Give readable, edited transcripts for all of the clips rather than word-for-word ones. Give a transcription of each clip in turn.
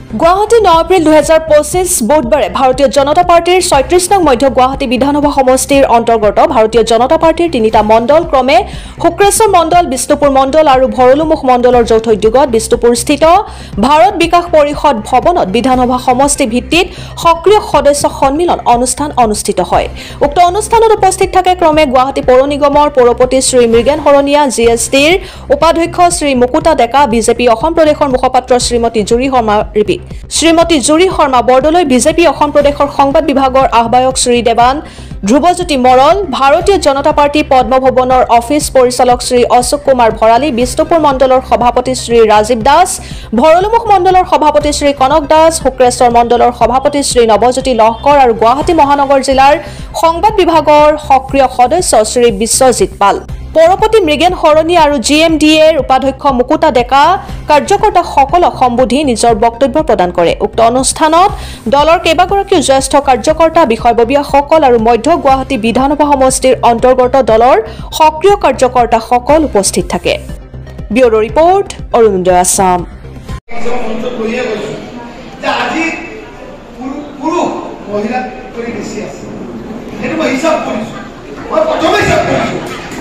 গুৱাহাটী 9 এপ্ৰিল 2025 বুধবাৰে ভাৰতীয় জনতা পাৰ্টিৰ ৩৬ নং মধ্য গুৱাহাটী বিধানসভা সমষ্টিৰ অন্তৰ্গত ভাৰতীয় জনতা পাৰ্টিৰ তিনিটা মণ্ডল ক্ৰমে শুক্ৰেশ্বৰ মণ্ডল, বিষ্ণুপুৰ মণ্ডল আৰু ভৰলুমুখ মণ্ডলৰ যৌথ উদ্যোগত বিষ্ণুপুৰস্থিত ভাৰত বিকাশ পৰিষদ ভৱনত বিধানসভা সমষ্টি ভিত্তিত সক্ৰিয় সদস্য সন্মিলন অনুষ্ঠান অনুষ্ঠিত হয়। উক্ত অনুষ্ঠানত উপস্থিত থাকে ক্ৰমে গুৱাহাটী পৌৰ নিগমৰ পৌৰপতি শ্ৰী মৃগেন শৰণীয়া, জিএছটিৰ উপাধ্যক্ষ শ্ৰী মুকুতা ডেকা, বিজেপি অসম প্ৰদেশৰ মুখপাত্ৰ শ্ৰীমতী জুৰি শৰ্মা বৰদলৈ, বিজেপি অসম প্ৰদেশৰ সংবাদ বিভাগৰ আহ্বায়ক শ্ৰী দেৱান ধ্ৰুৱজ্যোতি মৰল, ভাৰতীয় জনতা পাৰ্টি পদ্ম ভৱনৰ অফিচ পৰিচালক শ্ৰী অশোক কুমাৰ ভৰালী, বিষ্ণুপুৰ মণ্ডলৰ সভাপতি শ্ৰী ৰাজীৱ দাস, ভৰলুমুখ মণ্ডলৰ সভাপতি শ্ৰী কনক দাস, শুক্ৰেশ্বৰ মণ্ডলৰ সভাপতি শ্ৰী নৱজ্যোতি লহকৰ আৰু গুৱাহাটী মহানগৰ জিলাৰ সংবাদ বিভাগৰ সক্ৰিয় সদস্য শ্ৰী বিশ্বজিৎ পাল, পৌৰপতি মৃগেন শৰণীয়া আৰু GMDAৰ উপাধ্যক্ষ মুকুতা ডেকা কাৰ্যকৰ্তাসকলক সম্বোধি নিজৰ বক্তব্য প্ৰদান কৰে। উক্ত অনুষ্ঠানত দলৰ কেইবাগৰাকীও জ্যেষ্ঠ কাৰ্যকৰ্তা, বিষয়ববীয়াসকল আৰু মধ্য গুৱাহাটী বিধানসভা সমষ্টিৰ অন্তৰ্গত দলৰ সক্ৰিয় কাৰ্যকৰ্তাসকল উপস্থিত থাকে। Bureau' report, Arunoday Assam.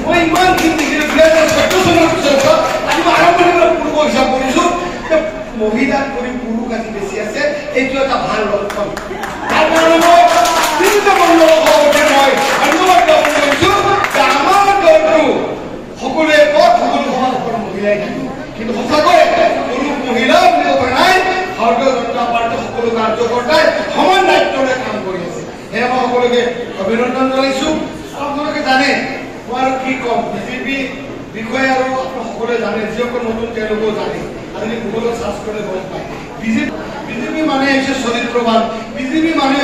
মই ইমান মহিলা কৰি পুৰুষ আজি বেছি আছে, এইটো এটা ভাল লক্ষণ। তাৰ কাৰণে মই তিনিটা মণ্ডলৰ সভাপতি মই ধন্যবাদ জ্ঞাপন কৰিছো যে আমাৰ দলটো সকলোৱে সকলো সমাজৰ মহিলাই থাকিব, কিন্তু সঁচাকৈ পুৰুষ মহিলা বুলি কথা নাই। ভাৰতীয় জনতা পাৰ্টীৰ সকলো কাৰ্যকৰ্তাই সমান দায়িত্বৰে কাম কৰি আছে। সেয়ে মই সকলোকে অভিনন্দন জনাইছো। আপোনালোকে জানে মই আৰু কি ক'ম, বিজেপি বিষয়ে আৰু সকলোৱে জানে, যিসকল নতুন তেওঁলোকেও জানে। আজি গুগলত সাৰ্চ কৰে গম পায় বিজেপি মানে হচ্ছে চৰিত্ৰবান, বিজেপি মানে